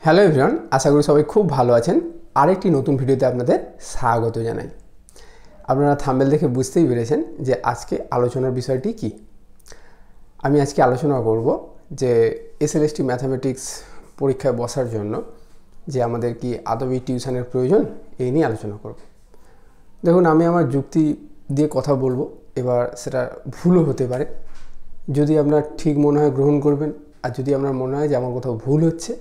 Hello everyone, আশা করি সবাই খুব ভালো আছেন। আরেকটি নতুন ভিডিওতে আপনাদের স্বাগত জানাই। আপনারা থাম্বনেল দেখে বুঝতেই পেরেছেন যে আজকে আলোচনার বিষয়টি কি। আমি আজকে আলোচনা করব যে এসএলএসটি ম্যাথামেটিক্স পরীক্ষায় বসার জন্য যে আমাদের কি আদৌ টিউশনের প্রয়োজন, এই নিয়ে আলোচনা করব। দেখুন, আমি আমার যুক্তি দিয়ে কথা বলবো, এবার সেটা ভুলও হতে পারে। যদি আপনার ঠিক মনে হয় গ্রহণ করবেন, আর যদি আপনার মনে হয় যে আমার কোথাও ভুল হচ্ছে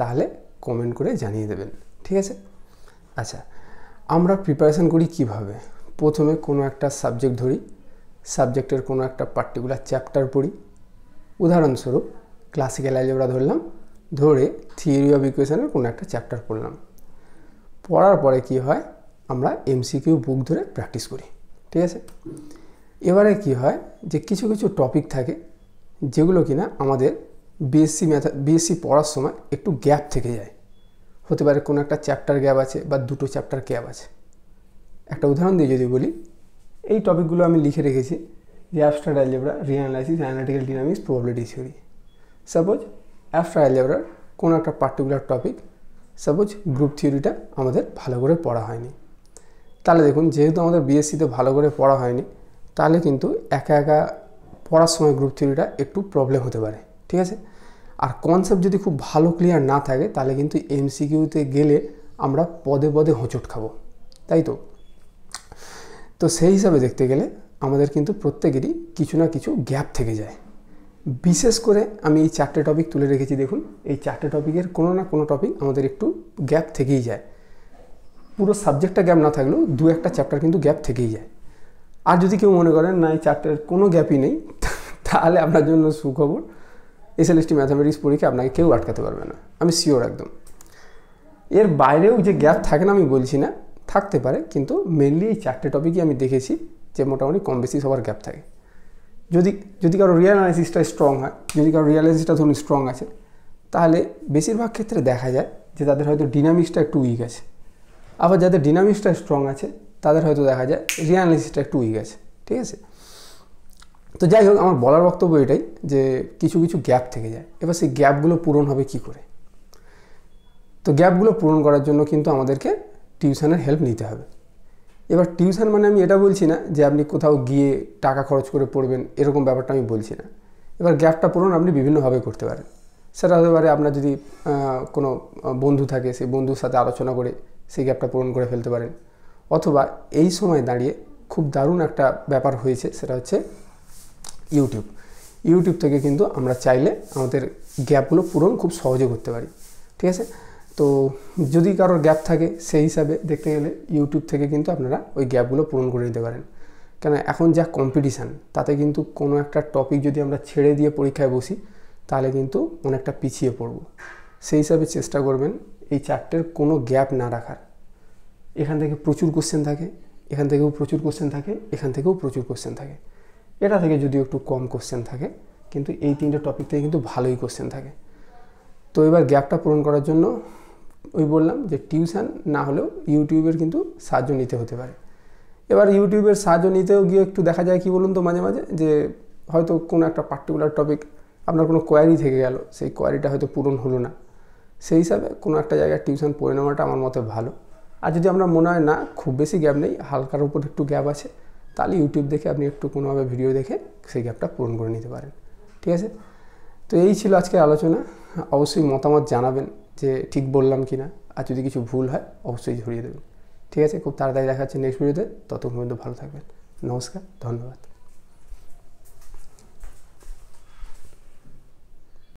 তাহলে কমেন্ট করে জানিয়ে দেবেন, ঠিক আছে? আচ্ছা, আমরা প্রিপারেশান করি কিভাবে? প্রথমে কোনো একটা সাবজেক্ট ধরি, সাবজেক্টের কোনো একটা পার্টিকুলার চ্যাপ্টার পড়ি। উদাহরণস্বরূপ ক্লাসিক্যাল অ্যালজেব্রা ধরলাম, ধরে থিওরি অফ ইকুয়েশনের কোনো একটা চ্যাপ্টার পড়লাম। পড়ার পরে কি হয়, আমরা এমসিকিউ বুক ধরে প্র্যাকটিস করি, ঠিক আছে? এবারে কি হয় যে কিছু কিছু টপিক থাকে যেগুলো কিনা আমাদের বিএসসি পড়ার সময় একটু গ্যাপ থেকে যায়। হতে পারে কোনো একটা চ্যাপ্টার গ্যাপ আছে বা দুটো চ্যাপ্টার গ্যাপ আছে। একটা উদাহরণ দিয়ে যদি বলি, এই টপিকগুলো আমি লিখে রেখেছি যে abstract algebra, real analysis, analytical dynamics, probability theory. Suppose abstract অ্যালজেব্রার কোনো একটা পার্টিকুলার টপিক, সাপোজ গ্রুপ থিওরিটা আমাদের ভালো করে পড়া হয়নি। তাহলে দেখুন, যেহেতু আমাদের বিএসসিতে ভালো করে পড়া হয়নি, তাহলে কিন্তু একা একা পড়ার সময় গ্রুপ থিওরিটা একটু প্রবলেম হতে পারে, ঠিক আছে? আর কনসেপ্ট যদি খুব ভালো ক্লিয়ার না থাকে তাহলে কিন্তু এমসিকিউতে গেলে আমরা পদে পদে হোঁচট খাবো, তাই তো? তো সেই হিসাবে দেখতে গেলে আমাদের কিন্তু প্রত্যেকেরই কিছু না কিছু গ্যাপ থেকে যায়। বিশেষ করে আমি এই 4টে টপিক তুলে রেখেছি। দেখুন, এই 4টে টপিকের কোনো না কোনো টপিক আমাদের একটু গ্যাপ থেকেই যায়। পুরো সাবজেক্টটা গ্যাপ না থাকলেও দু একটা চ্যাপ্টার কিন্তু গ্যাপ থেকেই যায়। আর যদি কেউ মনে করেন না এই 4টের কোনো গ্যাপই নেই, তাহলে আপনার জন্য সুখবর, এসএলএসটি ম্যাথামেটিক্স পরীক্ষা আপনাকে কেউ আটকাতে পারবে না, আমি শিওর একদম। এর বাইরেও যে গ্যাপ থাকে না আমি বলছি না, থাকতে পারে, কিন্তু মেনলি এই 4টে টপিকই আমি দেখেছি যে মোটামুটি কম বেশি সবার গ্যাপ থাকে। যদি কারো রিয়েল অ্যানালাইসিসটা স্ট্রং হয়, যদি কারো রিয়েল অ্যানালাইসিসটা ধরুন স্ট্রং আছে, তাহলে বেশিরভাগ ক্ষেত্রে দেখা যায় যে তাদের হয়তো ডিনামিক্সটা একটু উইক আছে। আবার যাদের ডিনামিক্সটা স্ট্রং আছে তাদের হয়তো দেখা যায় রিয়েল অ্যানালাইসিসটা একটু উইক আছে, ঠিক আছে? তো যাই হোক, আমার বলার বক্তব্য এটাই যে কিছু কিছু গ্যাপ থেকে যায়। এবার সেই গ্যাপগুলো পূরণ হবে কি করে? তো গ্যাপগুলো পূরণ করার জন্য কিন্তু আমাদেরকে টিউশনের হেল্প নিতে হবে। এবার টিউশন মানে আমি এটা বলছি না যে আপনি কোথাও গিয়ে টাকা খরচ করে পড়বেন, এরকম ব্যাপারটা আমি বলছি না। এবার গ্যাপটা পূরণ আপনি বিভিন্নভাবে করতে পারেন। সেটা হতে পারে আপনার যদি কোনো বন্ধু থাকে, সেই বন্ধুর সাথে আলোচনা করে সেই গ্যাপটা পূরণ করে ফেলতে পারেন। অথবা এই সময় দাঁড়িয়ে খুব দারুণ একটা ব্যাপার হয়েছে, সেটা হচ্ছে ইউটিউব থেকে কিন্তু আমরা চাইলে আমাদের গ্যাপগুলো পূরণ খুব সহজে করতে পারি, ঠিক আছে? তো যদি কারোর গ্যাপ থাকে, সেই হিসাবে দেখতে গেলে ইউটিউব থেকে কিন্তু আপনারা ওই গ্যাপগুলো পূরণ করে নিতে পারেন। কেন, এখন যা কম্পিটিশান, তাতে কিন্তু কোনো একটা টপিক যদি আমরা ছেড়ে দিয়ে পরীক্ষায় বসি তাহলে কিন্তু অনেকটা পিছিয়ে পড়ব। সেই হিসাবে চেষ্টা করবেন এই 4টের কোনো গ্যাপ না রাখার। এখান থেকে প্রচুর কোশ্চেন থাকে, এখান থেকেও প্রচুর কোশ্চেন থাকে, এখান থেকেও প্রচুর কোশ্চেন থাকে, এটা থেকে যদিও একটু কম কোশ্চেন থাকে, কিন্তু এই 3টে টপিক থেকে কিন্তু ভালোই কোশ্চেন থাকে। তো এবার গ্যাপটা পূরণ করার জন্য ওই বললাম যে টিউশন না হলেও ইউটিউবের কিন্তু সাহায্য নিতে হতে পারে। এবার ইউটিউবের সাহায্য নিতেও গিয়ে একটু দেখা যায় কি বলুন তো, মাঝে মাঝে যে হয়তো কোনো একটা পার্টিকুলার টপিক আপনার কোনো কোয়ারি থেকে গেল, সেই কোয়ারিটা হয়তো পূরণ হলো না। সেই হিসাবে কোনো একটা জায়গায় টিউশন পড়ে নেওয়াটা আমার মতে ভালো। আর যদি আপনার মনে হয় না খুব বেশি গ্যাপ নেই, হালকার উপর একটু গ্যাপ আছে, তাহলে ইউটিউব দেখে আপনি একটু কোনোভাবে ভিডিও দেখে সেই গ্যাপটা পূরণ করে নিতে পারেন, ঠিক আছে? তো এই ছিল আজকের আলোচনা। অবশ্যই মতামত জানাবেন যে ঠিক বললাম কি না, আর যদি কিছু ভুল হয় অবশ্যই ধরিয়ে দেবেন, ঠিক আছে? খুব তাড়াতাড়ি দেখা হচ্ছে নেক্সট ভিডিওতে। ততক্ষণ পর্যন্ত ভালো থাকবেন। নমস্কার, ধন্যবাদ।